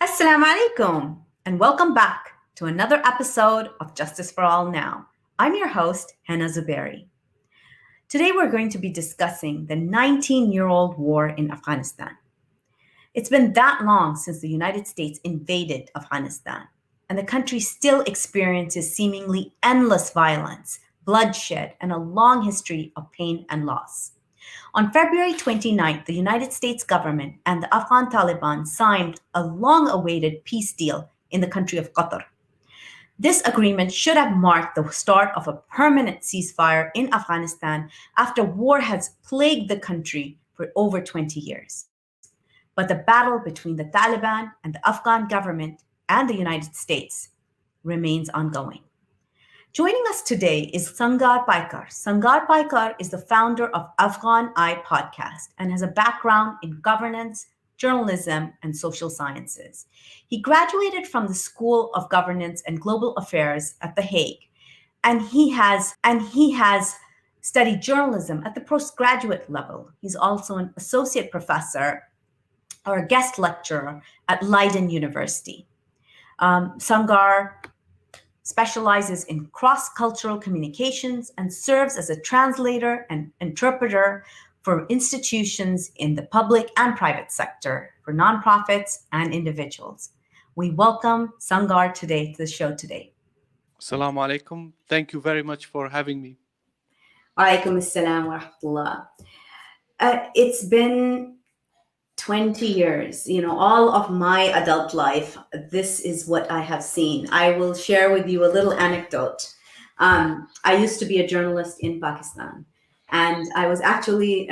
Assalamu alaikum, and welcome back to another episode of Justice for All Now. I'm your host, Hannah Zuberi. Today we're going to be discussing the 19-year-old war in Afghanistan. It's been that long since the United States invaded Afghanistan, and the country still experiences seemingly endless violence, bloodshed, and a long history of pain and loss. On February 29th, the United States government and the Afghan Taliban signed a long awaited peace deal in the country of Qatar. This agreement should have marked the start of a permanent ceasefire in Afghanistan after war has plagued the country for over 20 years. But the battle between the Taliban and the Afghan government and the United States remains ongoing. Joining us today is Sangar Paikar. Sangar Paikar is the founder of Afghan Eye podcast and has a background in governance, journalism, and social sciences. He graduated from the School of Governance and Global Affairs at The Hague, and he has studied journalism at the postgraduate level. He's also an associate professor or a guest lecturer at Leiden University. Sangar specializes in cross-cultural communications and serves as a translator and interpreter for institutions in the public and private sector, for nonprofits and individuals. We welcome Sangar today to the show today. Assalamu alaikum. Thank you very much for having me. Alaikum assalam wa rahmatullah. It's been 20 years, all of my adult life, this is what I have seen. I will share with you a little anecdote. I used to be a journalist in Pakistan, and I was actually,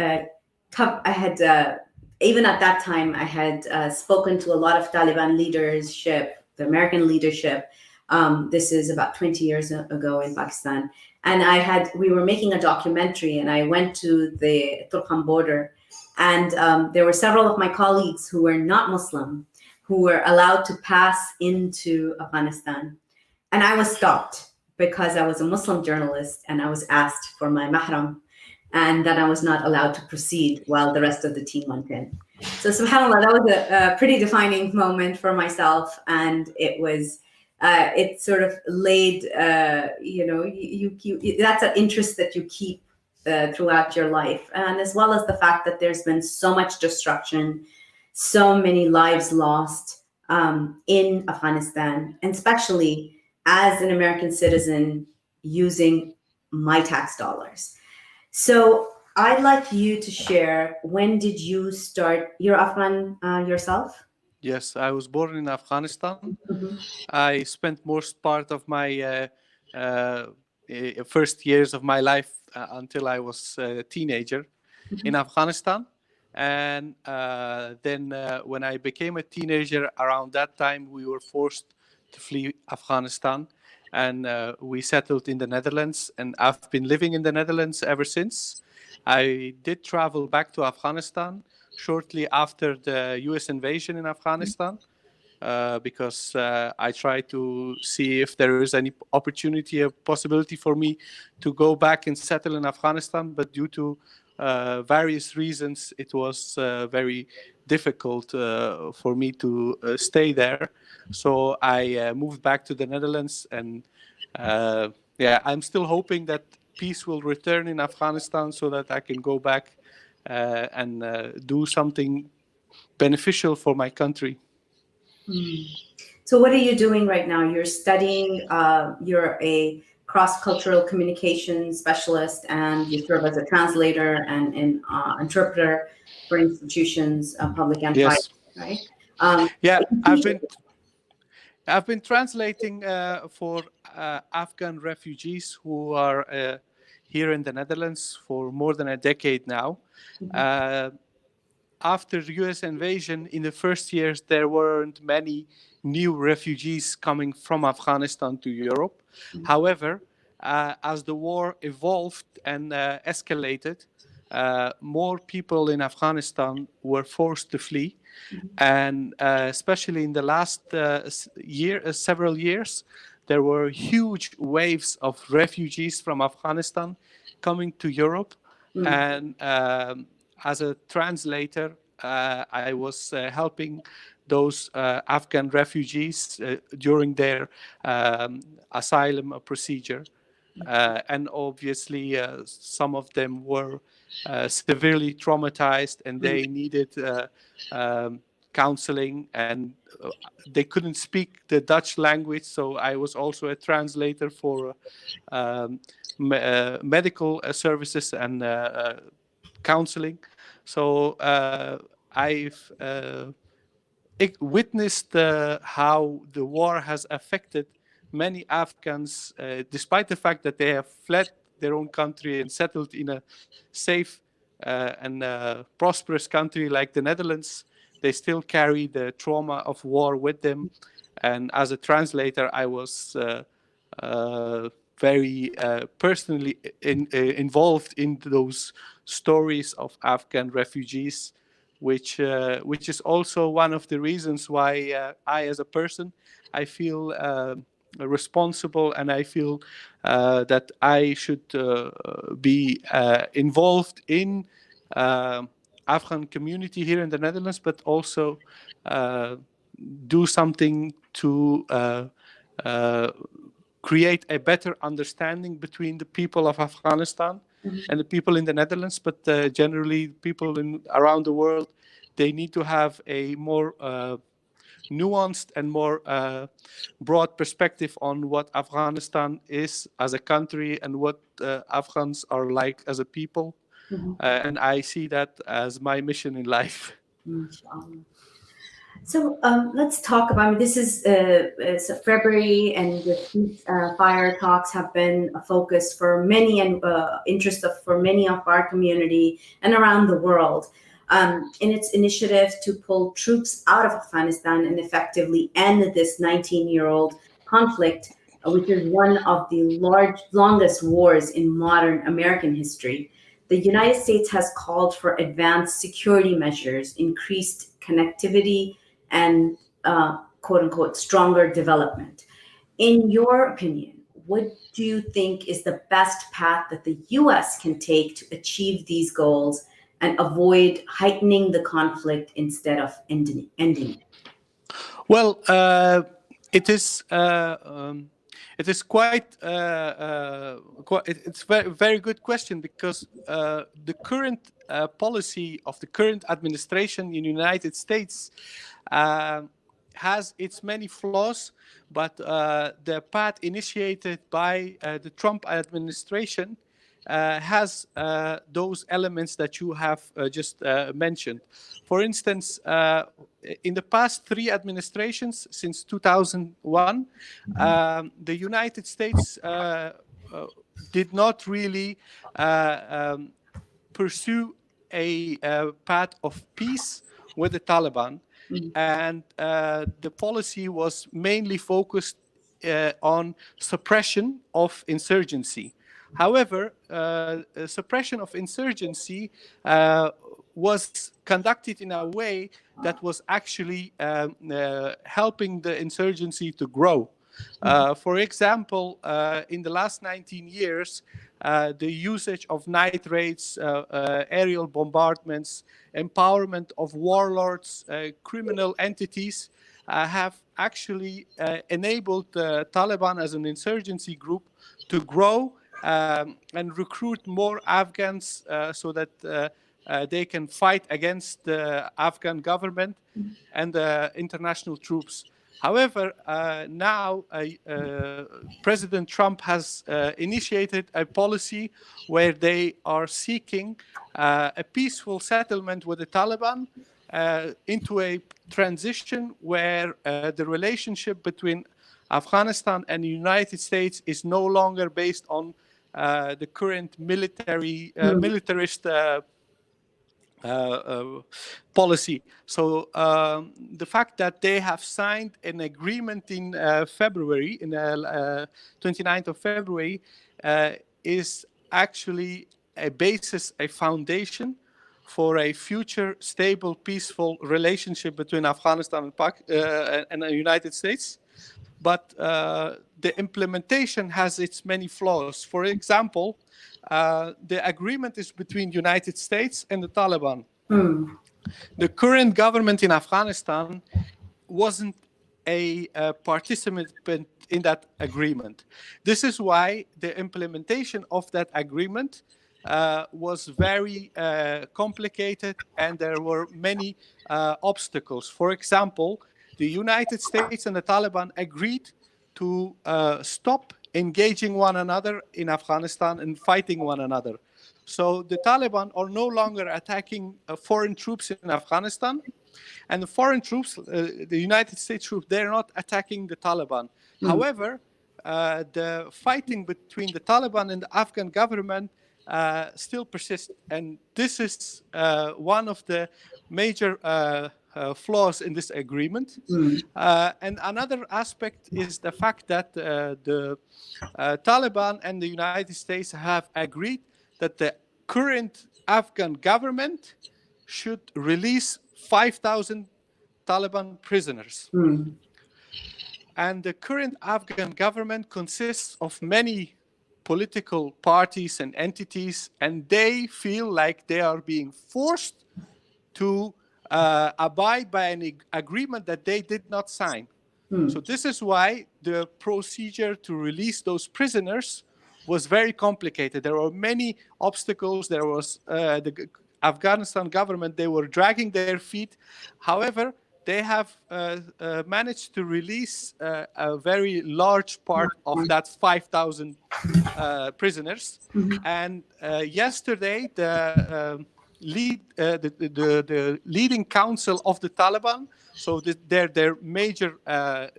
even at that time, I had spoken to a lot of Taliban leadership, the American leadership. This is about 20 years ago in Pakistan. And we were making a documentary, and I went to the Turkhan border. And there were several of my colleagues who were not Muslim who were allowed to pass into Afghanistan. And I was stopped because I was a Muslim journalist, and I was asked for my mahram, and that I was not allowed to proceed while the rest of the team went in. So subhanAllah, that was a pretty defining moment for myself. And it sort of laid, that's an interest that you keep throughout your life, and as well as the fact that there's been so much destruction, so many lives lost in Afghanistan, and especially as an American citizen using my tax dollars. So I'd like you to share, when did you start? You're Afghan yourself? Yes, I was born in Afghanistan. Mm-hmm. I spent most part of my first years of my life until I was a teenager in Afghanistan. And then when I became a teenager, around that time, we were forced to flee Afghanistan. And we settled in the Netherlands. And I've been living in the Netherlands ever since. I did travel back to Afghanistan shortly after the US invasion in Afghanistan. Because I try to see if there is any opportunity, a possibility for me to go back and settle in Afghanistan. But due to various reasons, it was very difficult for me to stay there. So I moved back to the Netherlands. And I'm still hoping that peace will return in Afghanistan so that I can go back and do something beneficial for my country. So what are you doing right now? You're studying, you're a cross-cultural communication specialist, and you serve as a translator and an interpreter for institutions, public and private, right? I've been translating for Afghan refugees who are here in the Netherlands for more than a decade now. After the US invasion, in the first years, there weren't many new refugees coming from Afghanistan to Europe. However, as the war evolved and escalated, more people in Afghanistan were forced to flee. And especially in the last several years, there were huge waves of refugees from Afghanistan coming to Europe. And as a translator, I was helping those Afghan refugees during their asylum procedure. And obviously, some of them were severely traumatized, and they needed counseling, and they couldn't speak the Dutch language. So I was also a translator for medical services and counseling. So I've witnessed how the war has affected many Afghans, despite the fact that they have fled their own country and settled in a safe and prosperous country like the Netherlands. They still carry the trauma of war with them. And as a translator, I was very personally involved in those stories of Afghan refugees, which is also one of the reasons why I, as a person, I feel responsible, and I feel that I should be involved in Afghan community here in the Netherlands, but also do something to create a better understanding between the people of Afghanistan and the people in the Netherlands, but generally people around the world. They need to have a more nuanced and more broad perspective on what Afghanistan is as a country and what Afghans are like as a people. And I see that as my mission in life. Inshallah. So let's talk about. I mean, this is February, and the ceasefire talks have been a focus for many and interest for many of our community and around the world. In its initiative to pull troops out of Afghanistan and effectively end this 19-year-old conflict, which is one of the longest wars in modern American history. The United States has called for advanced security measures, increased connectivity, and quote unquote stronger development. In your opinion, what do you think is the best path that the US can take to achieve these goals and avoid heightening the conflict instead of ending it? Well, it is quite it's very good question, because the current policy of the current administration in the United States has its many flaws, but the path initiated by the Trump administration has those elements that you have just mentioned. For instance, in the past 3 administrations since 2001, the United States did not really pursue a path of peace with the Taliban. And the policy was mainly focused on suppression of insurgency. However, suppression of insurgency was conducted in a way that was actually helping the insurgency to grow. For example, in the last 19 years, the usage of night raids, aerial bombardments, empowerment of warlords, criminal entities have actually enabled the Taliban as an insurgency group to grow and recruit more Afghans so that they can fight against the Afghan government and the international troops. However, now President Trump has initiated a policy where they are seeking a peaceful settlement with the Taliban into a transition where the relationship between Afghanistan and the United States is no longer based on the current militarist policy. So the fact that they have signed an agreement in February, in 29th of February, is actually a basis, a foundation for a future stable, peaceful relationship between Afghanistan and the United States. But the implementation has its many flaws. For example, the agreement is between the United States and the Taliban. The current government in Afghanistan wasn't a participant in that agreement. This is why the implementation of that agreement was very complicated, and there were many obstacles. For example, the United States and the Taliban agreed to stop engaging one another in Afghanistan and fighting one another. So the Taliban are no longer attacking foreign troops in Afghanistan, and the foreign troops, the United States troops, they're not attacking the Taliban. However, the fighting between the Taliban and the Afghan government still persists, and this is one of the major flaws in this agreement. And another aspect is the fact that the Taliban and the United States have agreed that the current Afghan government should release 5,000 Taliban prisoners. And the current Afghan government consists of many political parties and entities, and they feel like they are being forced to abide by an agreement that they did not sign. So this is why the procedure to release those prisoners was very complicated. There were many obstacles. There was the Afghanistan government, they were dragging their feet. However, they have managed to release a very large part of that 5,000 prisoners. And yesterday, the leading council of the Taliban, so their major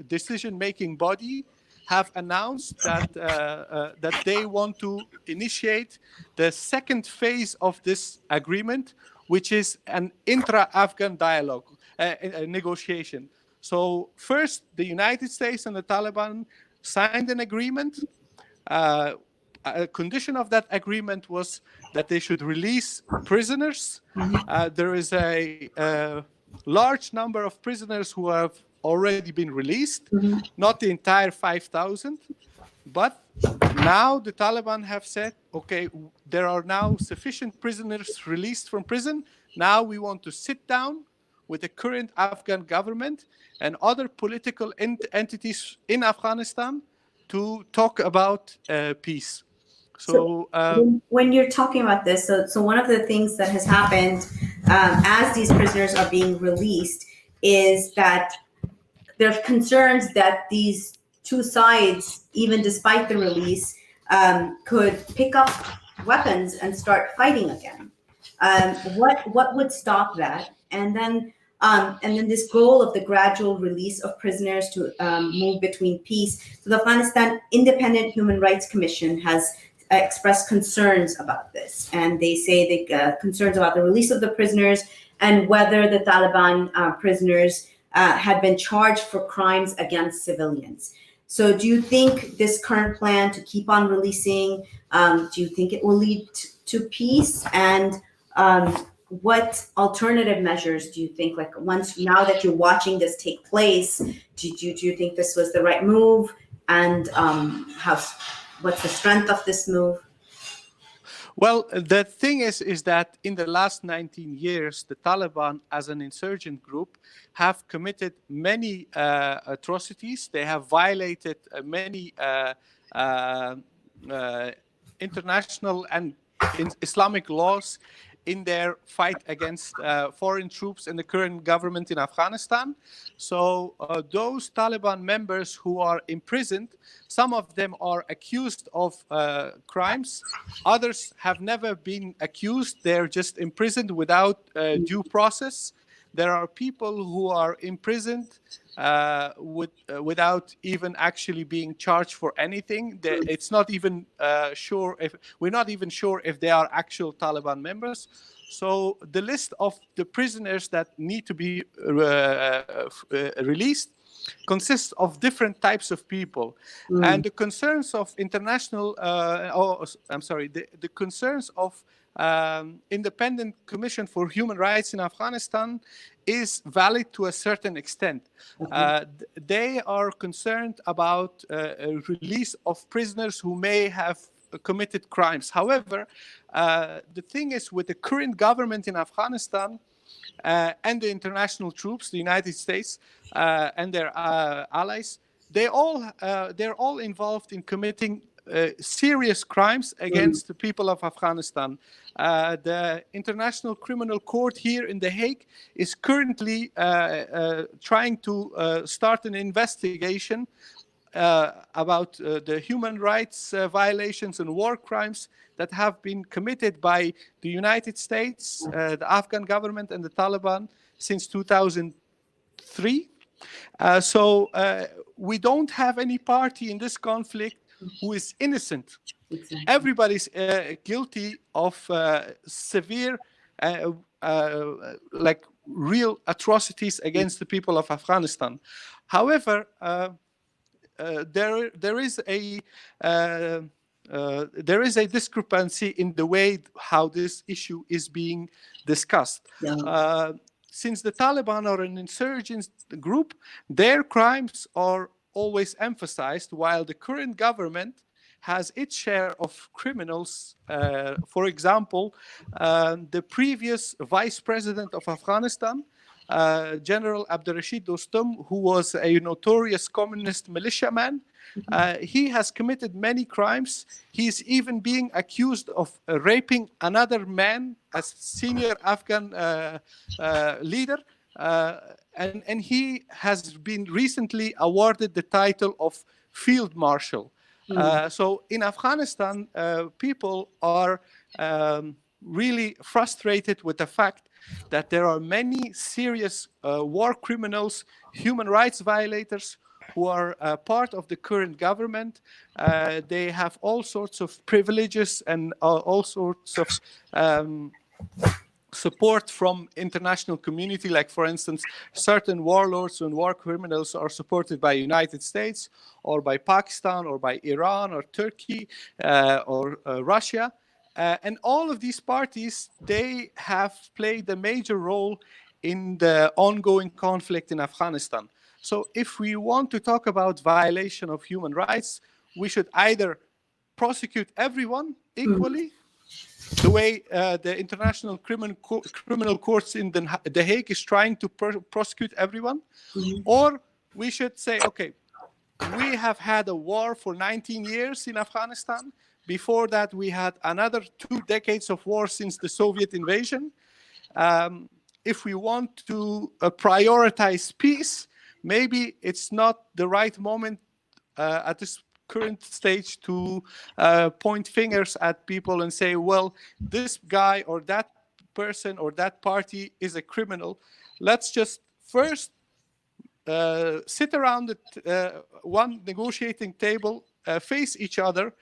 decision-making body, have announced that that they want to initiate the second phase of this agreement, which is an intra-Afghan dialogue, a negotiation. So first, the United States and the Taliban signed an agreement. A condition of that agreement was that they should release prisoners. There is a large number of prisoners who have already been released, not the entire 5,000. But now the Taliban have said, okay, there are now sufficient prisoners released from prison. Now we want to sit down with the current Afghan government and other political entities in Afghanistan to talk about peace. So when you're talking about this, so one of the things that has happened as these prisoners are being released is that there's concerns that these two sides, even despite the release, could pick up weapons and start fighting again. What would stop that? And then this goal of the gradual release of prisoners to move between peace. So the Afghanistan Independent Human Rights Commission has expressed concerns about this, and they say they concerns about the release of the prisoners and whether the Taliban prisoners had been charged for crimes against civilians. So do you think this current plan to keep on releasing, do you think it will lead to peace? And what alternative measures do you think, like now that you're watching this take place, do you think this was the right move? And what's the strength of this move? Well, the thing is that in the last 19 years, the Taliban as an insurgent group have committed many atrocities. They have violated many international and Islamic laws in their fight against foreign troops and the current government in Afghanistan. So those Taliban members who are imprisoned, some of them are accused of crimes. Others have never been accused. They're just imprisoned without due process. There are people who are imprisoned without even actually being charged for anything. It's not even we're not even sure if they are actual Taliban members. So the list of the prisoners that need to be released consists of different types of people. And the concerns of the concerns of Independent Commission for Human Rights in Afghanistan is valid to a certain extent. They are concerned about a release of prisoners who may have committed crimes. However, the thing is, with the current government in Afghanistan, and the international troops, the United States and their allies, they're all involved in committing serious crimes against the people of Afghanistan. The International Criminal Court here in The Hague is currently trying to start an investigation about the human rights violations and war crimes that have been committed by the United States, the Afghan government, and the Taliban since 2003. So we don't have any party in this conflict who is innocent. Exactly. Everybody's guilty of severe, like real atrocities against the people of Afghanistan. However, there is a discrepancy in the way how this issue is being discussed. Yeah. Since the Taliban are an insurgent group, their crimes are always emphasized, while the current government has its share of criminals. For example, the previous vice president of Afghanistan, General Abdurrashid Dostum, who was a notorious communist militiaman, he has committed many crimes. He's even being accused of raping another man as senior Afghan leader. And he has been recently awarded the title of Field Marshal. So in Afghanistan, people are really frustrated with the fact that there are many serious war criminals, human rights violators who are part of the current government. They have all sorts of privileges and all sorts of support from international community. Like, for instance, certain warlords and war criminals are supported by United States or by Pakistan or by Iran or Turkey or Russia. And all of these parties, they have played a major role in the ongoing conflict in Afghanistan. So if we want to talk about violation of human rights, we should either prosecute everyone equally, the way the International Criminal Courts in The Hague is trying to prosecute everyone, or we should say, okay, we have had a war for 19 years in Afghanistan. Before that, we had another 2 decades of war since the Soviet invasion. If we want to prioritize peace, maybe it's not the right moment at this current stage to point fingers at people and say, well, this guy or that person or that party is a criminal. Let's just first sit around one negotiating table, face each other,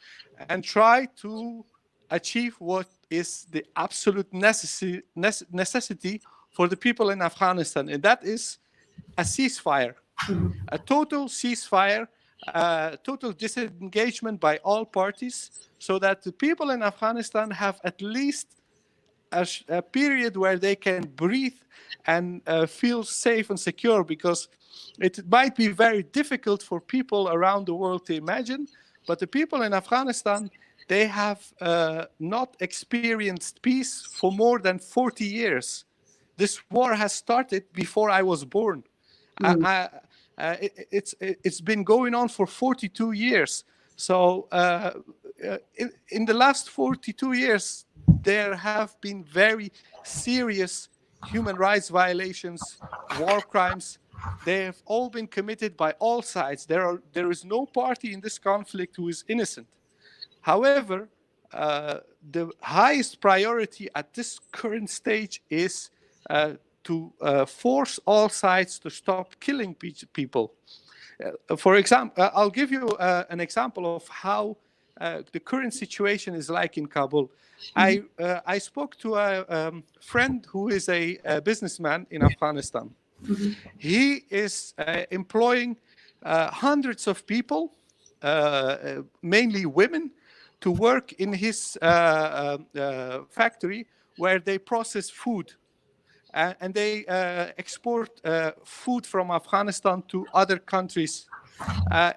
and try to achieve what is the absolute necessity for the people in Afghanistan, and that is a ceasefire, a total ceasefire, total disengagement by all parties, so that the people in Afghanistan have at least a period where they can breathe and feel safe and secure, because it might be very difficult for people around the world to imagine, but the people in Afghanistan, they have not experienced peace for more than 40 years. This war has started before I was born. It's been going on for 42 years. So in the last 42 years, there have been very serious human rights violations, war crimes. They have all been committed by all sides. There is no party in this conflict who is innocent. However, the highest priority at this current stage is to force all sides to stop killing people. For example, I'll give you an example of how the current situation is like in Kabul. I spoke to a friend who is a businessman in Afghanistan. He is employing hundreds of people, mainly women, to work in his factory where they process food. And they export food from Afghanistan to other countries.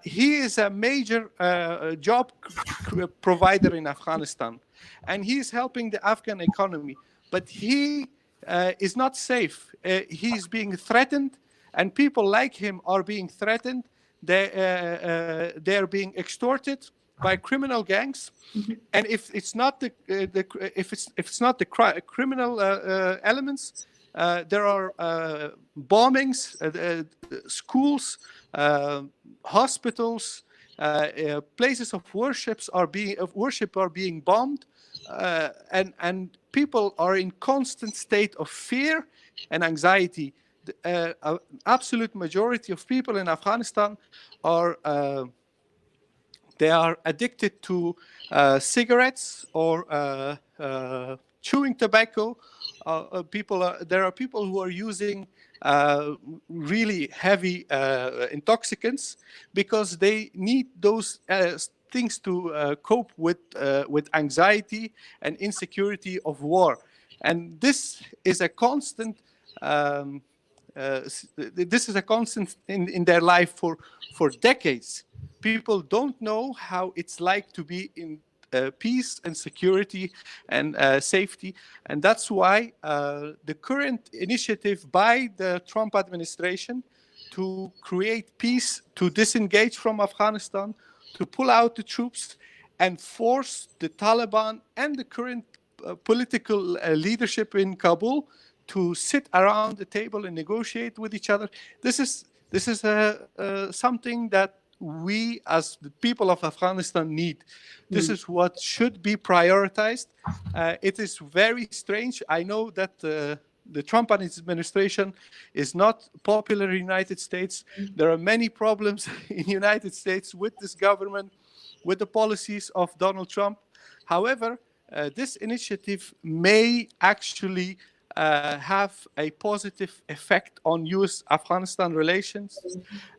He is a major job provider in Afghanistan, and he's helping the Afghan economy. But he is not safe. He's being threatened, and people like him are being threatened. They're being extorted by criminal gangs, and if it's not the criminal elements, there are bombings, schools, hospitals, places of worship are being bombed, and people are in constant state of fear and anxiety. The absolute majority of people in Afghanistan are they are addicted to cigarettes or chewing tobacco. There are people who are using really heavy intoxicants because they need those things to cope with anxiety and insecurity of war. And this is a constant. This is a constant in their life for decades. People don't know how it's like to be in peace and security and safety. And that's why the current initiative by the Trump administration to create peace, to disengage from Afghanistan, to pull out the troops and force the Taliban and the current political leadership in Kabul to sit around the table and negotiate with each other. This is something that we as the people of Afghanistan need. This is what should be prioritized. It is very strange. I know that the Trump administration is not popular in the United States. There are many problems in the United States with this government, with the policies of Donald Trump. However, this initiative may actually have a positive effect on U.S.-Afghanistan relations.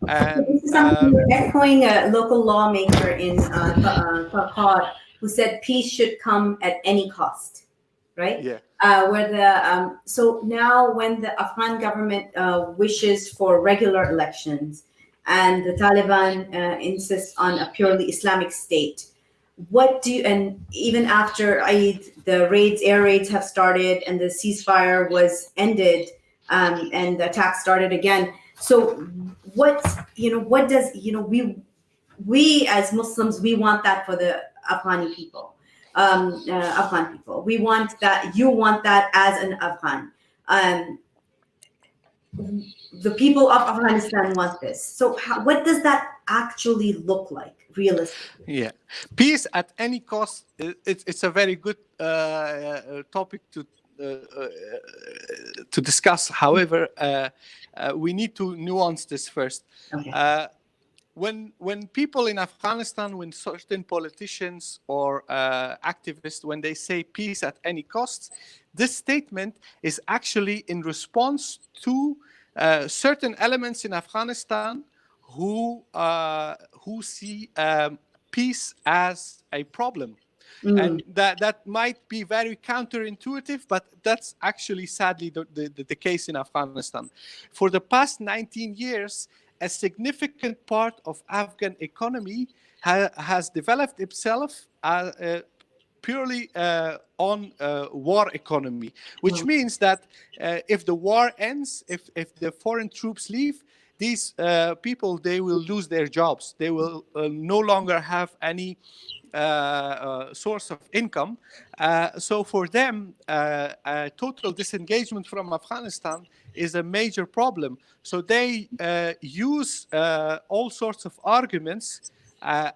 And this is something you're echoing a local lawmaker in Farhad who said peace should come at any cost, right? yeah, So now when the Afghan government wishes for regular elections and the Taliban insists on a purely Islamic state, what do you, and even after the air raids have started and the ceasefire was ended, and the attacks started again. So what does, we as Muslims, we want that for the Afghani people. Afghan people, we want that. You want that as an Afghan. The people of Afghanistan want this. So what does that actually look like realistically? yeah. Peace at any cost. It's a very good topic to discuss. However, we need to nuance this first. Okay. When people in Afghanistan, when certain politicians or activists, when they say peace at any cost, this statement is actually in response to certain elements in Afghanistan who see peace as a problem. And that might be very counterintuitive, but that's actually sadly the case in Afghanistan. For the past 19 years, a significant part of Afghan economy has developed itself purely on war economy, which means that if the war ends, if the foreign troops leave, these people, they will lose their jobs. They will no longer have any source of income. So for them, total disengagement from Afghanistan is a major problem. So they use all sorts of arguments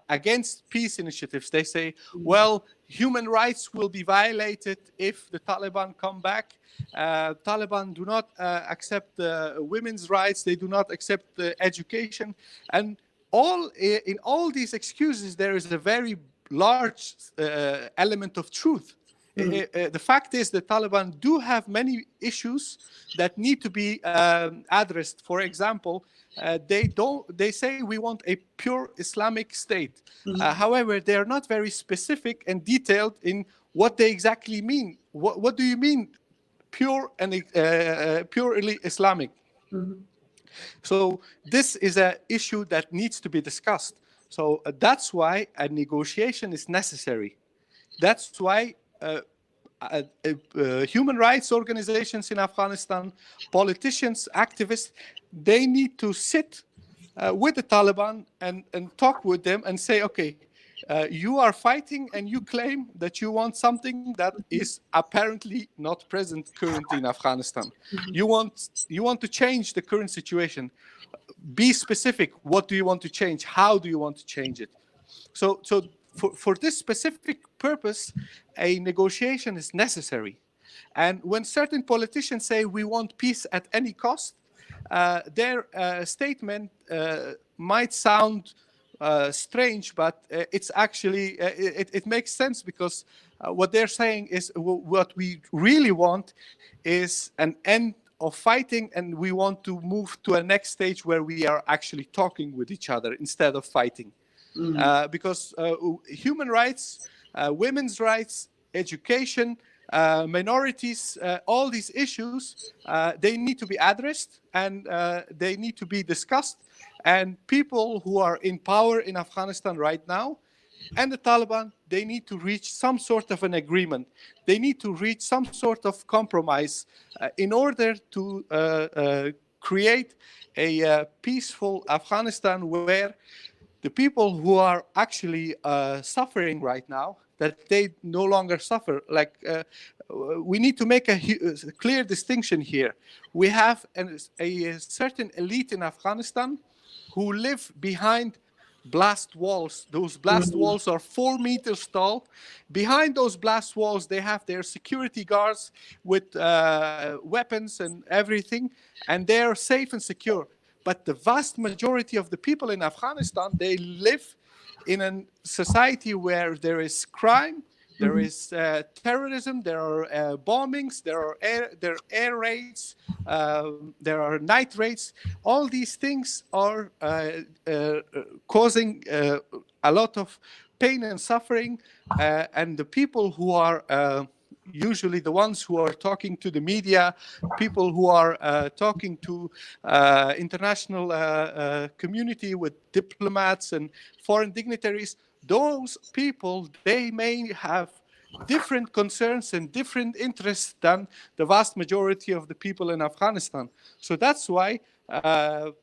against peace initiatives. They say, well, human rights will be violated if the Taliban come back. Taliban do not accept women's rights. They do not accept education. And in all these excuses, there is a very large element of truth. The fact is the Taliban do have many issues that need to be addressed. For example, they say we want a pure Islamic state. However, they are not very specific and detailed in what they exactly mean. What do you mean pure and purely Islamic? So this is an issue that needs to be discussed. So that's why a negotiation is necessary. That's why human rights organizations in Afghanistan, politicians, activists, they need to sit with the Taliban and talk with them and say, okay, you are fighting and you claim that you want something that is apparently not present currently in Afghanistan. You want to change the current situation. Be specific. What do you want to change? How do you want to change it? So for this specific purpose, a negotiation is necessary. And when certain politicians say we want peace at any cost, their statement might sound strange, but it's actually, it makes sense, because what they're saying is what we really want is an end of fighting, and we want to move to a next stage where we are actually talking with each other instead of fighting. Because human rights, women's rights, education, minorities, all these issues, they need to be addressed, and they need to be discussed. And people who are in power in Afghanistan right now and the Taliban, they need to reach some sort of an agreement. They need to reach some sort of compromise in order to create a peaceful Afghanistan where the people who are actually suffering right now, that they no longer suffer. Like, we need to make a clear distinction here. We have a certain elite in Afghanistan who live behind blast walls. Those blast walls are 4 meters tall. Behind those blast walls, they have their security guards with weapons and everything, and they are safe and secure. But the vast majority of the people in Afghanistan, they live in a society where there is crime, there is terrorism, there are bombings, there are air raids, there are night raids. All these things are causing a lot of pain and suffering, and the people who are usually the ones who are talking to the media, people who are talking to international community with diplomats and foreign dignitaries, those people, they may have different concerns and different interests than the vast majority of the people in Afghanistan. So that's why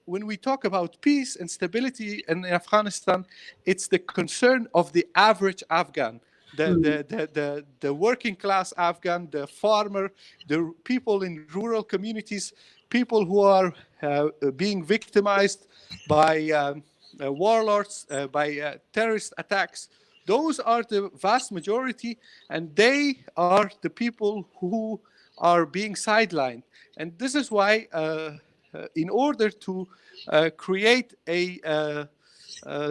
when we talk about peace and stability in Afghanistan, it's the concern of the average Afghan. The working class Afghan, the farmer, the people in rural communities, people who are being victimized by warlords, by terrorist attacks. Those are the vast majority, and they are the people who are being sidelined. And this is why, in order to create a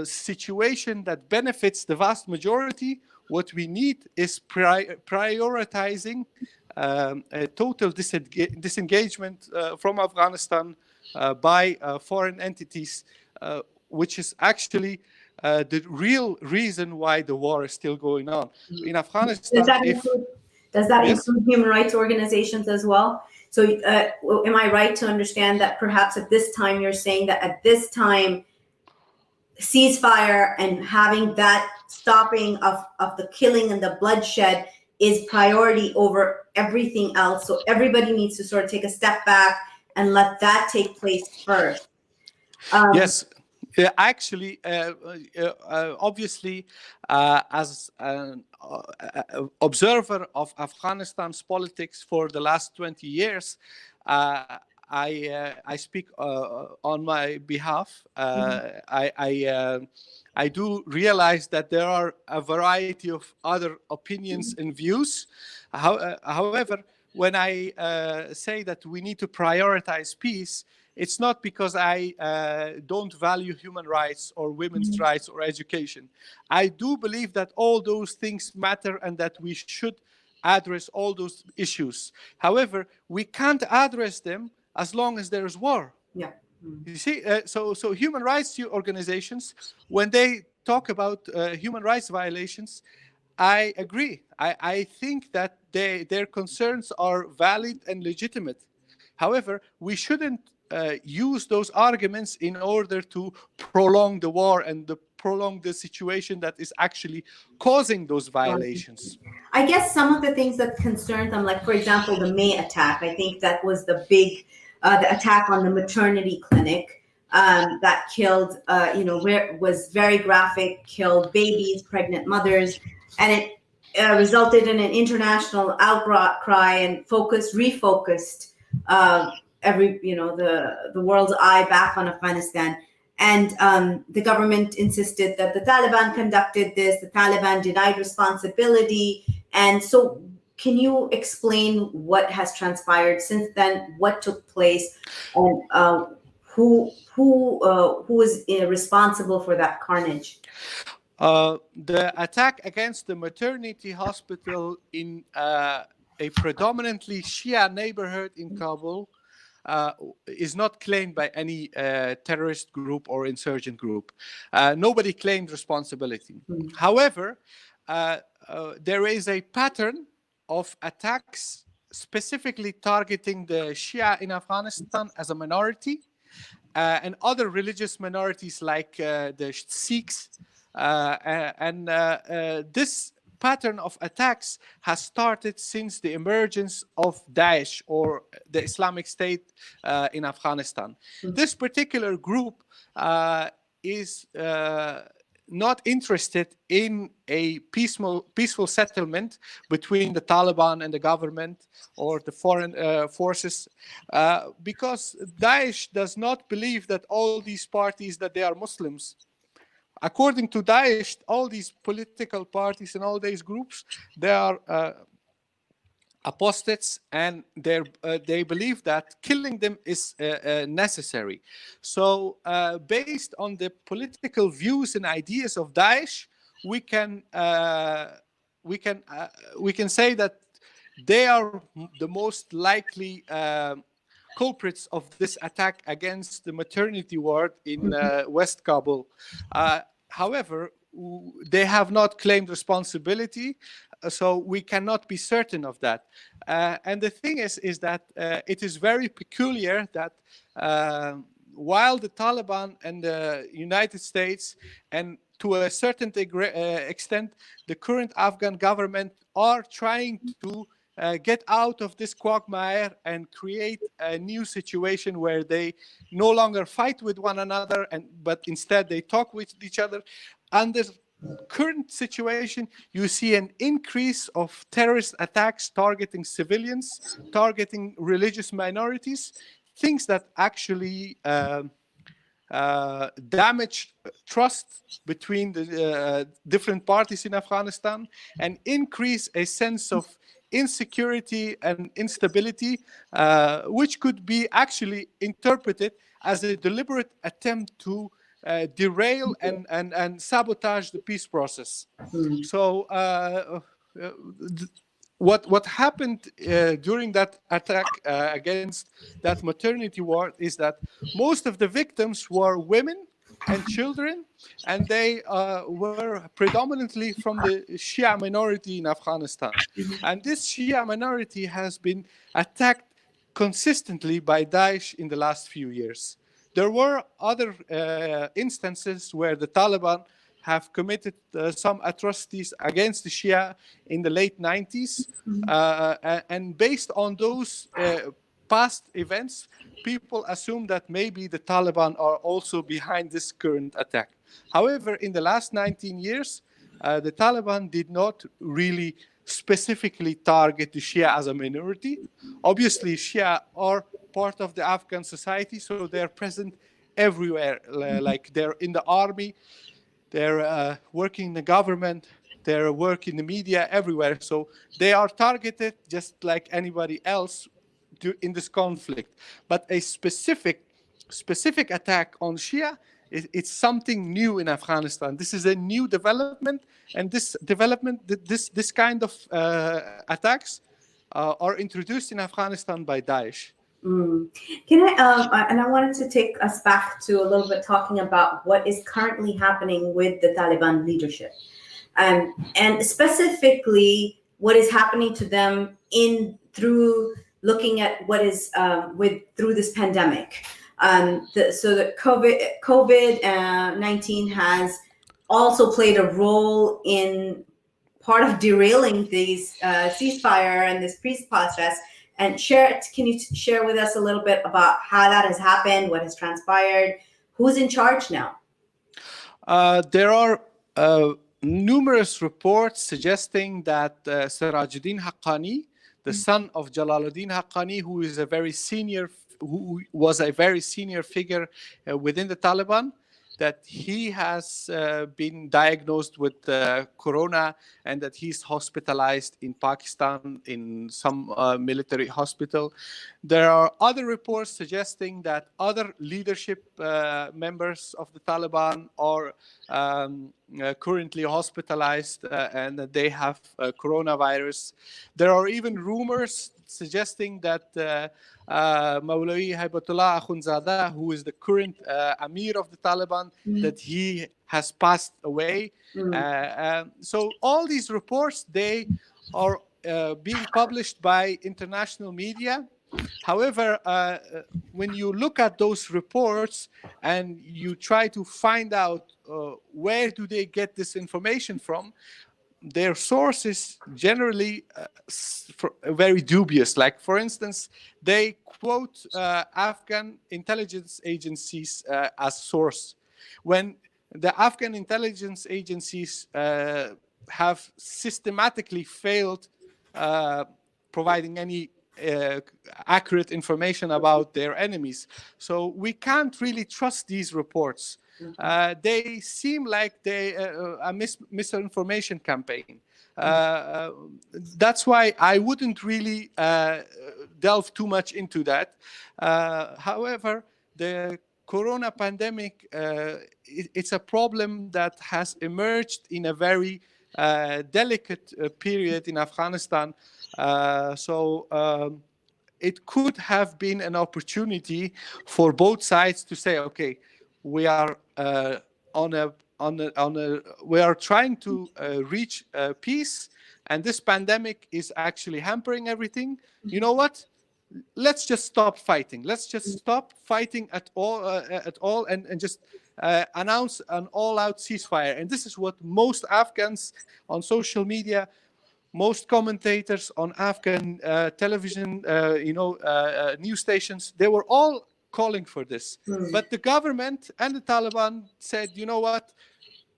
situation that benefits the vast majority, what we need is prioritizing a total disengagement from Afghanistan by foreign entities, which is actually the real reason why the war is still going on. In Afghanistan, does that include human rights organizations as well? So am I right to understand that perhaps at this time, you're saying that at this time, ceasefire and having that stopping of the killing and the bloodshed is priority over everything else? So everybody needs to sort of take a step back and let that take place first. Yes. Actually, obviously, as an observer of Afghanistan's politics for the last 20 years, I speak on my behalf. I do realize that there are a variety of other opinions and views. However, when I say that we need to prioritize peace, it's not because I don't value human rights or women's rights or education. I do believe that all those things matter and that we should address all those issues. However, we can't address them as long as there is war. Yeah. You see, so human rights organizations, when they talk about human rights violations, I agree. I think that their concerns are valid and legitimate. However, we shouldn't use those arguments in order to prolong the war and prolong the situation that is actually causing those violations. I guess some of the things that concerned them, like for example, the May attack. I think that was the big, the attack on the maternity clinic that killed, where was very graphic, killed babies, pregnant mothers, and it resulted in an international outcry and refocused the world's eye back on Afghanistan. And the government insisted that the Taliban conducted this. The Taliban denied responsibility. And so, can you explain what has transpired since then? What took place, and who is responsible for that carnage? The attack against the maternity hospital in a predominantly Shia neighborhood in Kabul is not claimed by any terrorist group or insurgent group. Nobody claimed responsibility. However, there is a pattern of attacks specifically targeting the Shia in Afghanistan as a minority and other religious minorities like the Sikhs. This pattern of attacks has started since the emergence of Daesh, or the Islamic State in Afghanistan. This particular group is not interested in a peaceful settlement between the Taliban and the government or the foreign forces, because Daesh does not believe that all these parties, that they are Muslims. According to Daesh, all these political parties and all these groups, they are apostates, and they believe that killing them is necessary. So based on the political views and ideas of Daesh, we can say that they are the most likely culprits of this attack against the maternity ward in West Kabul. However, they have not claimed responsibility, so we cannot be certain of that. And the thing is that it is very peculiar that while the Taliban and the United States, and to a certain extent, the current Afghan government are trying to get out of this quagmire and create a new situation where they no longer fight with one another, but instead they talk with each other. Under current situation, you see an increase of terrorist attacks targeting civilians, targeting religious minorities, things that actually damage trust between the different parties in Afghanistan and increase a sense of insecurity and instability, which could be actually interpreted as a deliberate attempt to derail and sabotage the peace process. So what happened during that attack against that maternity ward is that most of the victims were women and children, and they were predominantly from the Shia minority in Afghanistan. And this Shia minority has been attacked consistently by Daesh in the last few years. There were other instances where the Taliban have committed some atrocities against the Shia in the late 90s. And based on those past events, people assume that maybe the Taliban are also behind this current attack. However, in the last 19 years, the Taliban did not really specifically target the Shia as a minority. Obviously, Shia are part of the Afghan society, so they're present everywhere. Like they're in the army, they're working in the government, they're working in the media, everywhere. So they are targeted just like anybody else in this conflict. But a specific attack on Shia, it's something new in Afghanistan. This is a new development, and this kind of attacks are introduced in Afghanistan by Daesh. Can I, and I wanted to take us back to a little bit talking about what is currently happening with the Taliban leadership, and specifically what is happening to them through looking at what is through this pandemic. So that COVID-19 has also played a role in part of derailing these ceasefire and this peace process. And can you share with us a little bit about how that has happened, what has transpired, who's in charge now? There are numerous reports suggesting that Sirajuddin Haqqani, the son of Jalaluddin Haqqani, who was a very senior figure within the Taliban, that he has been diagnosed with corona and that he's hospitalized in Pakistan in some military hospital. There are other reports suggesting that other leadership members of the Taliban are currently hospitalized and that they have coronavirus. There are even rumors suggesting that Mawlawi Haibatullah Akhundzada, who is the current Amir of the Taliban, that he has passed away. So all these reports, they are being published by international media. However, when you look at those reports and you try to find out where do they get this information from, their sources generally very dubious. Like, for instance, they quote Afghan intelligence agencies as source, when the Afghan intelligence agencies have systematically failed providing any accurate information about their enemies. So we can't really trust these reports. They seem like a misinformation campaign. That's why I wouldn't really delve too much into that. However, the corona pandemic, it's a problem that has emerged in a very delicate period in Afghanistan. It could have been an opportunity for both sides to say, okay, we are we are trying to reach peace, and this pandemic is actually hampering everything. You know what? Let's just stop fighting. Let's just stop fighting at all, and just announce an all-out ceasefire. And this is what most Afghans on social media, most commentators on Afghan television, news stations, they were all calling for this. But the government and the Taliban said, you know what?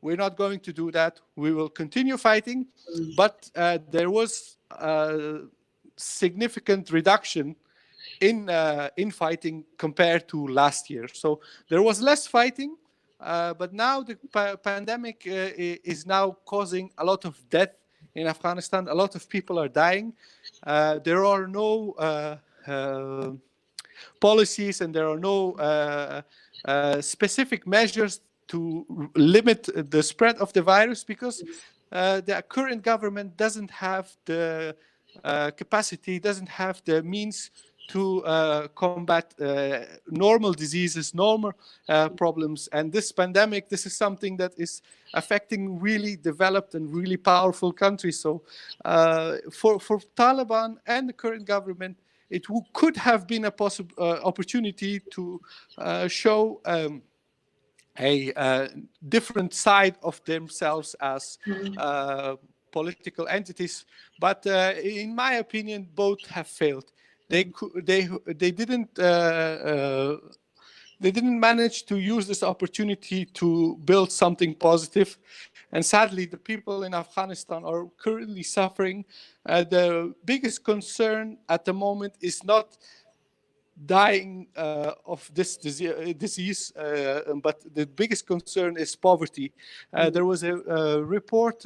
We're not going to do that. We will continue fighting. But there was a significant reduction in fighting compared to last year. So there was less fighting, but now the pandemic is now causing a lot of death in Afghanistan. A lot of people are dying. There are no policies, and there are no specific measures to limit the spread of the virus, because the current government doesn't have the capacity, doesn't have the means to combat normal diseases, normal problems. And this pandemic, this is something that is affecting really developed and really powerful countries. So for Taliban and the current government, it could have been a possible opportunity to show a different side of themselves as political entities. But in my opinion, both have failed. They didn't manage to use this opportunity to build something positive. And sadly, the people in Afghanistan are currently suffering. The biggest concern at the moment is not dying of this disease, but the biggest concern is poverty. There was a report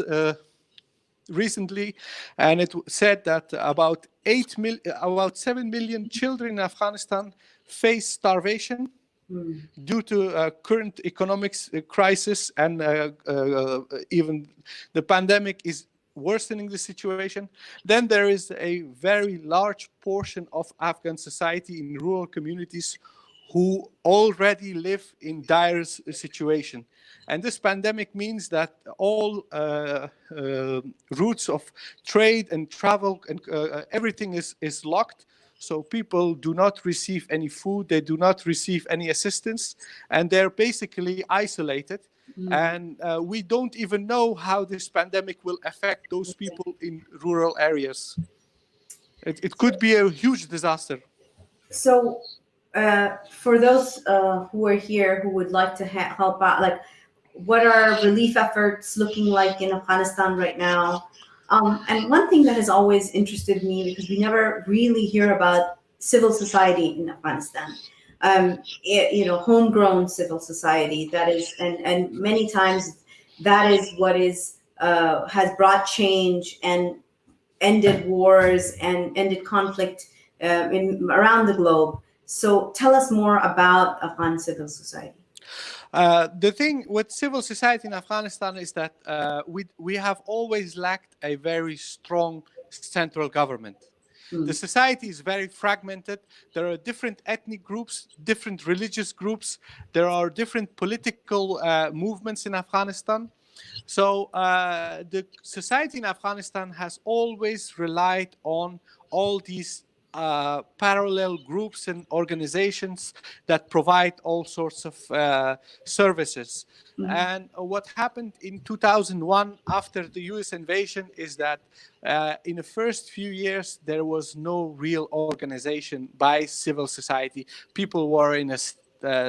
recently, and it said that about 7 million children in Afghanistan face starvation due to current economics crisis, and even the pandemic is worsening the situation. Then there is a very large portion of Afghan society in rural communities who already live in dire situation. And this pandemic means that all routes of trade and travel and everything is locked. So people do not receive any food, they do not receive any assistance, and they're basically isolated. And we don't even know how this pandemic will affect those people in rural areas. It could be a huge disaster. So, for those who are here who would like to help out, like, what are relief efforts looking like in Afghanistan right now? And one thing that has always interested me, because we never really hear about civil society in Afghanistan, homegrown civil society. That is, and many times that is what is has brought change and ended wars and ended conflict in around the globe. So tell us more about Afghan civil society. The thing with civil society in Afghanistan is that we have always lacked a very strong central government. The society is very fragmented. There are different ethnic groups, different religious groups. There are different political movements in Afghanistan. So the society in Afghanistan has always relied on all these parallel groups and organizations that provide all sorts of services. And what happened in 2001 after the US invasion is that in the first few years, there was no real organization by civil society. People were in a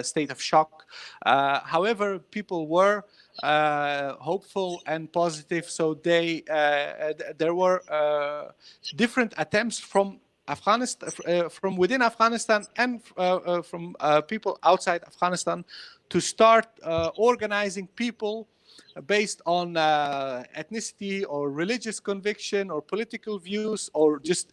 state of shock. However, people were hopeful and positive. So there were different attempts from Afghanistan, from within Afghanistan, and from people outside Afghanistan, to start organizing people based on ethnicity or religious conviction or political views or just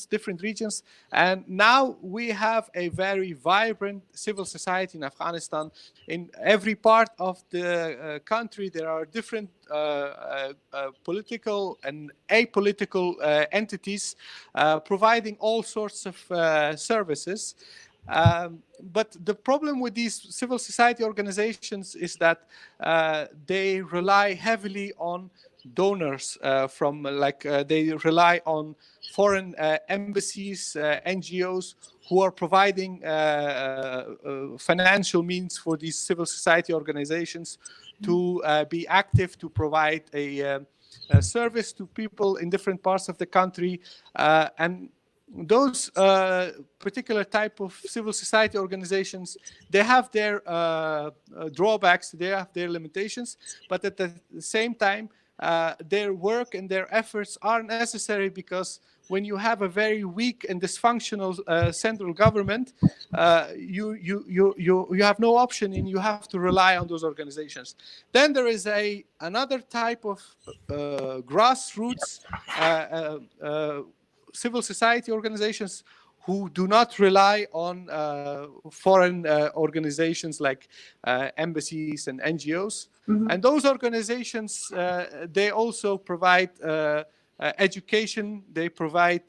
different regions. And now we have a very vibrant civil society in Afghanistan. In every part of the country, there are different political and apolitical entities providing all sorts of services. But the problem with these civil society organizations is that they rely heavily on donors they rely on foreign embassies, NGOs who are providing financial means for these civil society organizations to be active, to provide a service to people in different parts of the country. And those particular type of civil society organizations, they have their drawbacks, they have their limitations, but at the same time, their work and their efforts are necessary, because when you have a very weak and dysfunctional central government, you have no option, and you have to rely on those organizations. Then there is another type of grassroots civil society organizations who do not rely on foreign organizations like embassies and NGOs. And those organizations, they also provide education, they provide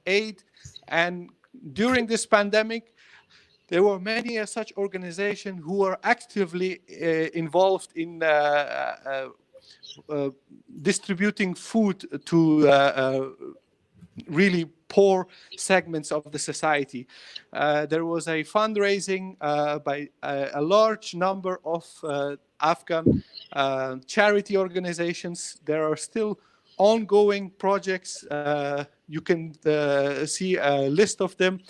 aid. And during this pandemic, there were many such organizations who are actively involved in distributing food to really poor segments of the society. There was a fundraising by a large number of Afghan charity organizations. There are still ongoing projects. You can see a list of them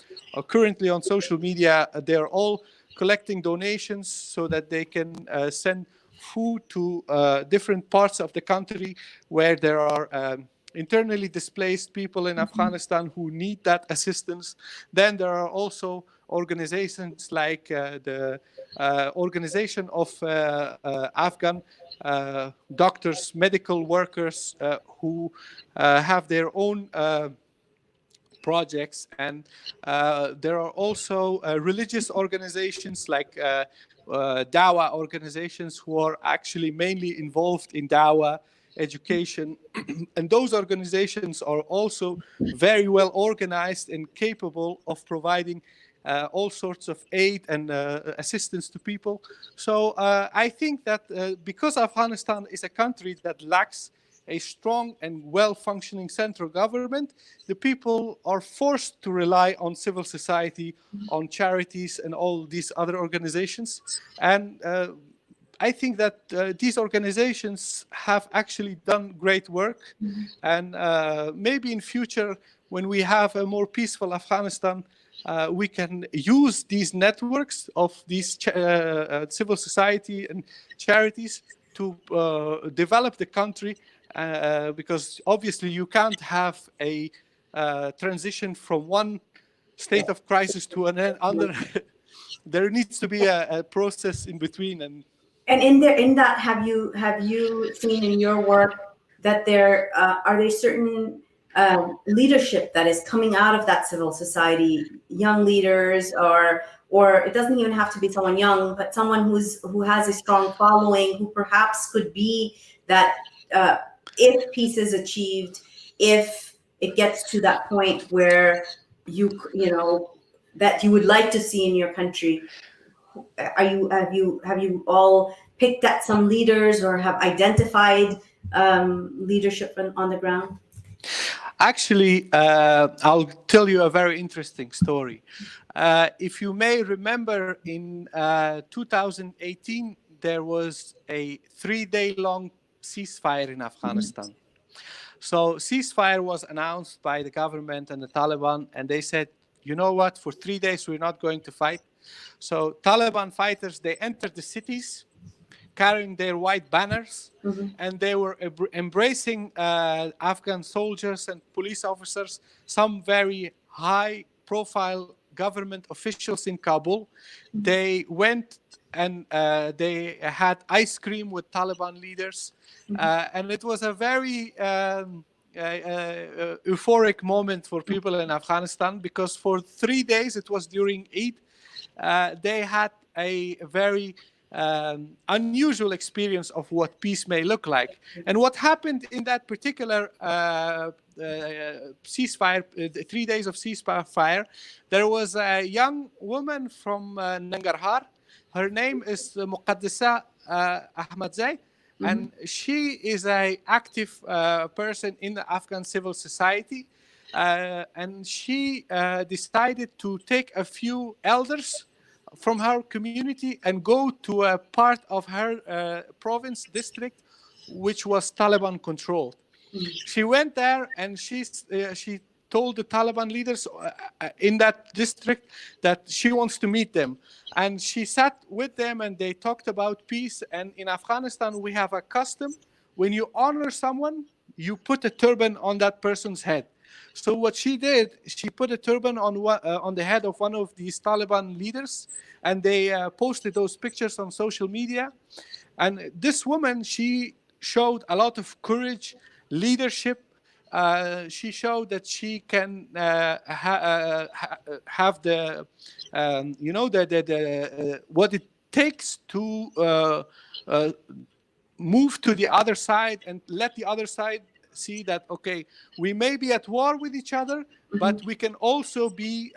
currently on social media. They are all collecting donations so that they can send food to different parts of the country where there are internally displaced people in Afghanistan who need that assistance. Then there are also organizations like the Organization of Afghan Doctors, Medical Workers, who have their own projects. And there are also religious organizations like Dawah organizations who are actually mainly involved in Dawah education. And those organizations are also very well organized and capable of providing all sorts of aid and assistance to people. So I think that because Afghanistan is a country that lacks a strong and well-functioning central government, the people are forced to rely on civil society, on charities, and all these other organizations. And I think that these organizations have actually done great work. And maybe in future, when we have a more peaceful Afghanistan, we can use these networks of these civil society and charities to develop the country, because obviously you can't have a transition from one state of crisis to another. There needs to be a process in between. And in that, have you seen in your work that there are there certain leadership that is coming out of that civil society, young leaders, or it doesn't even have to be someone young, but someone who has a strong following, who perhaps could be that if peace is achieved, if it gets to that point where you know that you would like to see in your country. Have you all picked at some leaders or have identified leadership on the ground? Actually, I'll tell you a very interesting story. If you may remember, in 2018, there was a 3-day long ceasefire in Afghanistan. So ceasefire was announced by the government and the Taliban, and they said, you know what, for 3 days, we're not going to fight. So Taliban fighters, they entered the cities carrying their white banners, and they were embracing Afghan soldiers and police officers, some very high-profile government officials in Kabul. They went and they had ice cream with Taliban leaders, and it was a very euphoric moment for people in Afghanistan, because for 3 days, it was during Eid, they had a very unusual experience of what peace may look like. And what happened in that particular ceasefire, 3 days of ceasefire, there was a young woman from Nangarhar. Her name is Muqaddasa Ahmadzai, and she is an active person in the Afghan civil society. And she decided to take a few elders from her community and go to a part of her province district which was Taliban controlled. She went there and she told the Taliban leaders in that district that she wants to meet them. And she sat with them and they talked about peace. And in Afghanistan, we have a custom: when you honor someone, you put a turban on that person's head. So what she did, she put a turban on the head of one of these Taliban leaders, and they posted those pictures on social media. And this woman, she showed a lot of courage, leadership. She showed that she can have the, what it takes to move to the other side and let the other side see that, okay, we may be at war with each other, but we can also be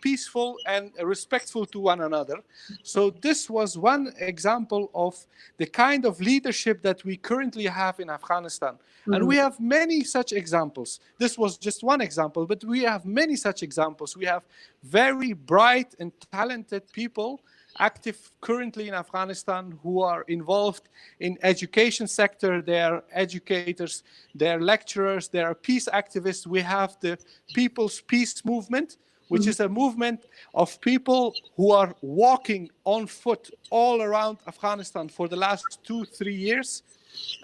peaceful and respectful to one another. So this was one example of the kind of leadership that we currently have in Afghanistan. And we have many such examples. This was just one example, but we have many such examples. We have very bright and talented people active currently in Afghanistan who are involved in education sector. They are educators, they are lecturers, they are peace activists. We have the People's Peace Movement, which is a movement of people who are walking on foot all around Afghanistan for the last 2-3 years,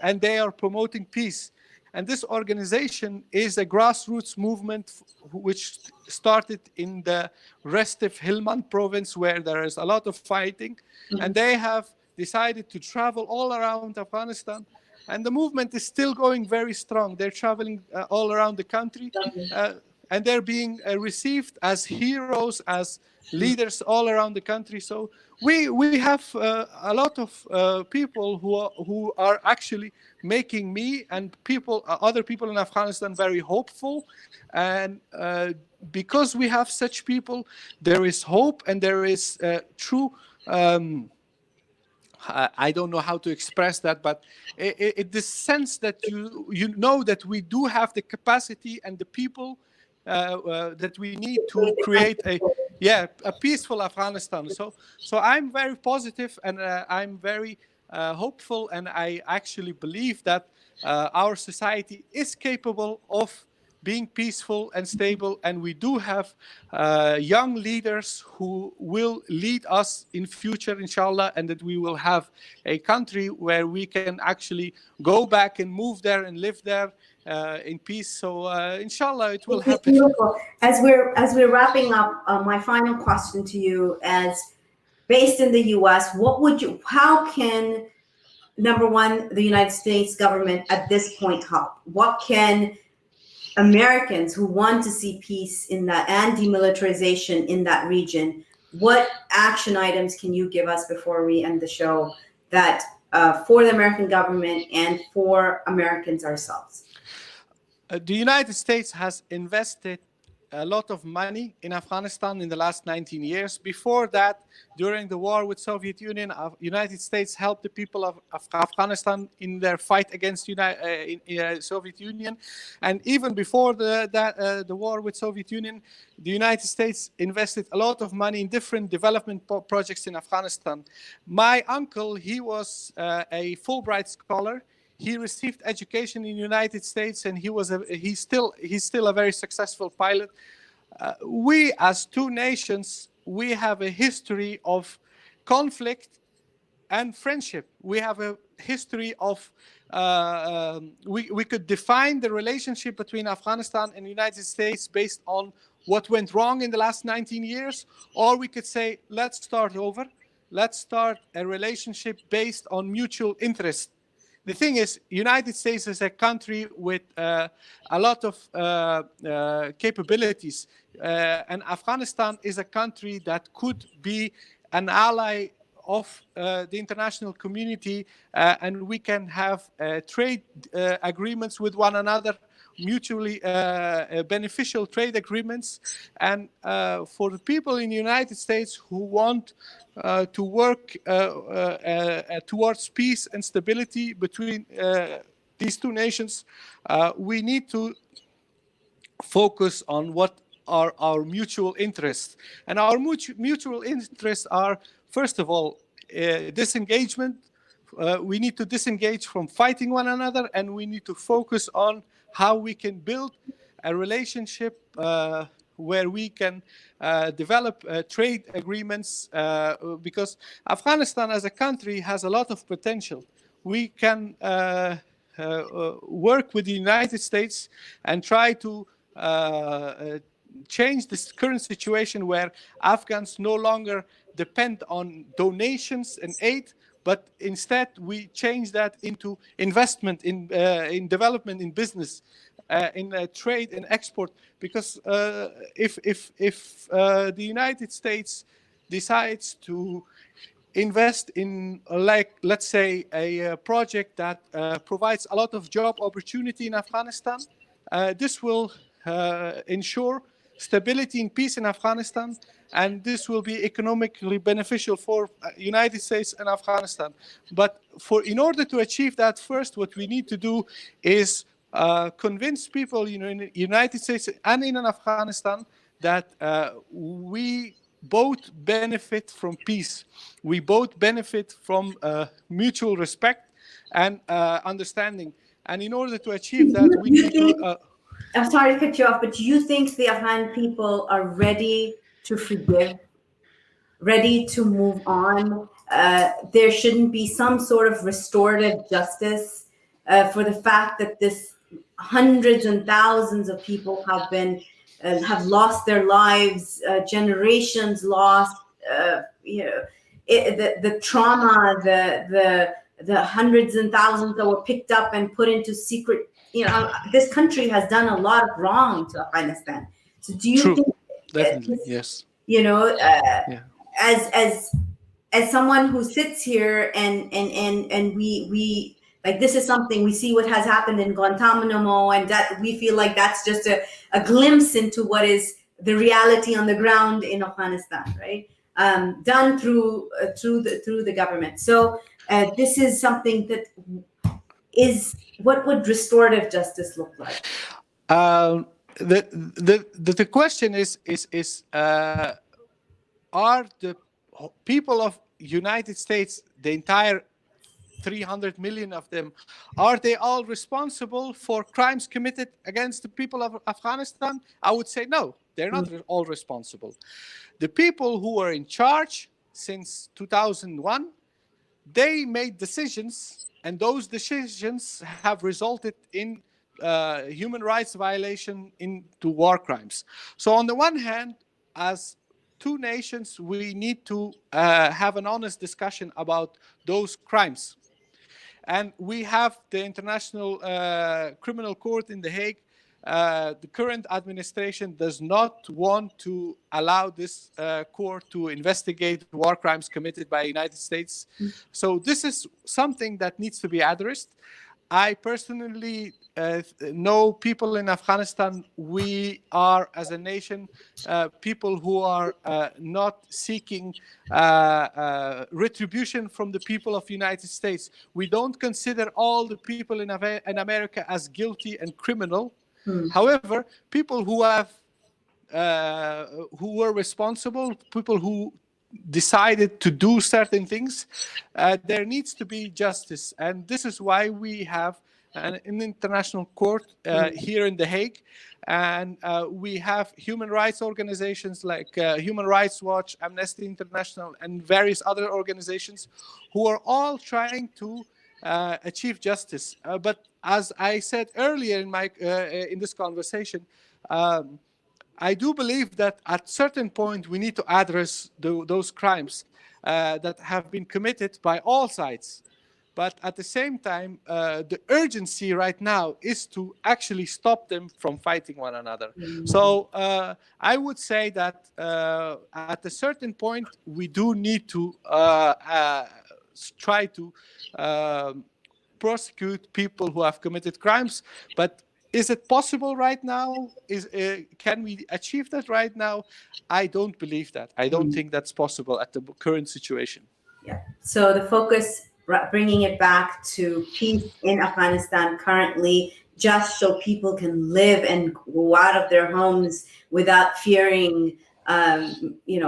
and they are promoting peace. And this organization is a grassroots movement which started in the Restif Helmand province, where there is a lot of fighting. And they have decided to travel all around Afghanistan. And the movement is still going very strong. They're traveling all around the country. And they're being received as heroes, as leaders all around the country. So we have a lot of people who are actually making me and other people in Afghanistan very hopeful. And because we have such people, there is hope and there is true, I don't know how to express that, but the sense that you know that we do have the capacity and the people that we need to create a peaceful Afghanistan. So I'm very positive, and I'm very hopeful, and I actually believe that our society is capable of being peaceful and stable, and we do have young leaders who will lead us in future, inshallah, and that we will have a country where we can actually go back and move there and live there in peace. So inshallah, it will happen. Beautiful. As we're wrapping up, my final question to you, as based in the U.S., how can, number one, the United States government at this point help? What can Americans who want to see peace in that and demilitarization in that region, what action items can you give us before we end the show that for the American government and for Americans ourselves? The United States has invested a lot of money in Afghanistan in the last 19 years. Before that, during the war with Soviet Union, United States helped the people of Afghanistan in their fight against Soviet Union. And even before the war with Soviet Union, the United States invested a lot of money in different development projects in Afghanistan. My uncle, he was a Fulbright scholar. He received education in the United States, and he's still a very successful pilot. We, as two nations, we have a history of conflict and friendship. We have a history of we could define the relationship between Afghanistan and the United States based on what went wrong in the last 19 years, or we could say, let's start over. Let's start a relationship based on mutual interest. The thing is, United States is a country with a lot of capabilities, and Afghanistan is a country that could be an ally of the international community, and we can have trade agreements with one another, mutually beneficial trade agreements. And for the people in the United States who want to work towards peace and stability between these two nations, we need to focus on what are our mutual interests. And our mutual interests are, first of all, disengagement. We need to disengage from fighting one another, and we need to focus on how we can build a relationship where we can develop trade agreements, because Afghanistan as a country has a lot of potential. We can work with the United States and try to change this current situation where Afghans no longer depend on donations and aid, but instead we change that into investment in development, in business, in trade and export. Because if the United States decides to invest in, like, let's say, a project that provides a lot of job opportunity in Afghanistan, this will ensure stability and peace in Afghanistan, and this will be economically beneficial for United States and Afghanistan. But in order to achieve that, first, what we need to do is convince people, in the United States and in Afghanistan, that we both benefit from peace. We both benefit from mutual respect and understanding. And in order to achieve that, we need to... I'm sorry to cut you off, but do you think the Afghan people are ready to forgive, ready to move on? There shouldn't be some sort of restorative justice for the fact that this hundreds and thousands of people have lost their lives, generations lost. The trauma, the hundreds and thousands that were picked up and put into secret. This country has done a lot of wrong to Afghanistan. So do you think? Definitely, yes. As someone who sits here and we like, this is something we see what has happened in Guantanamo, and that we feel like that's just a glimpse into what is the reality on the ground in Afghanistan, right? Done through the government. So this is something that is, what would restorative justice look like? The question is are the people of United States, the entire 300 million of them, are they all responsible for crimes committed against the people of Afghanistan? I would say no, they're not all responsible. The people who are in charge since 2001, they made decisions, and those decisions have resulted in human rights violation into war crimes. So on the one hand, as two nations, we need to have an honest discussion about those crimes. And we have the International Criminal Court in The Hague. The current administration does not want to allow this court to investigate war crimes committed by the United States. So this is something that needs to be addressed. I personally know people in Afghanistan. We are, as a nation, people who are not seeking retribution from the people of the United States. We don't consider all the people in America as guilty and criminal. However, people who have who were responsible, people who decided to do certain things, there needs to be justice. And this is why we have an international court here in The Hague. And we have human rights organizations like Human Rights Watch, Amnesty International, and various other organizations who are all trying to achieve justice. But as I said earlier in this conversation, I do believe that at certain point we need to address those crimes that have been committed by all sides. But at the same time, the urgency right now is to actually stop them from fighting one another. So I would say that at a certain point, we do need to try to prosecute people who have committed crimes. But is it possible right now? Can we achieve that right now? I don't believe that. I don't think that's possible at the current situation. Yeah. So the focus, bringing it back to peace in Afghanistan currently, just so people can live and go out of their homes without fearing,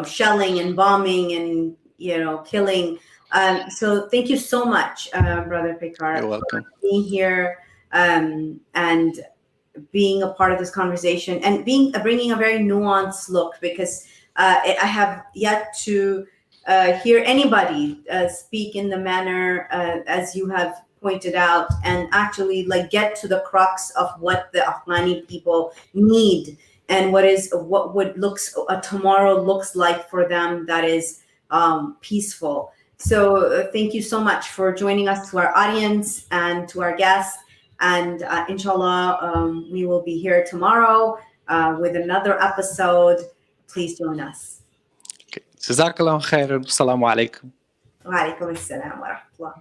shelling and bombing and, killing. So thank you so much, Brother Pekar, You're welcome. for being here and being a part of this conversation and bringing a very nuanced look, because I have yet to hear anybody speak in the manner as you have pointed out, and actually get to the crux of what the Afghani people need and what would tomorrow looks like for them that is peaceful. So thank you so much for joining us, to our audience and to our guests. And inshallah, we will be here tomorrow with another episode. Please join us. جزاك الله خيرا. السلام عليكم. وعليكم السلام ورحمة الله.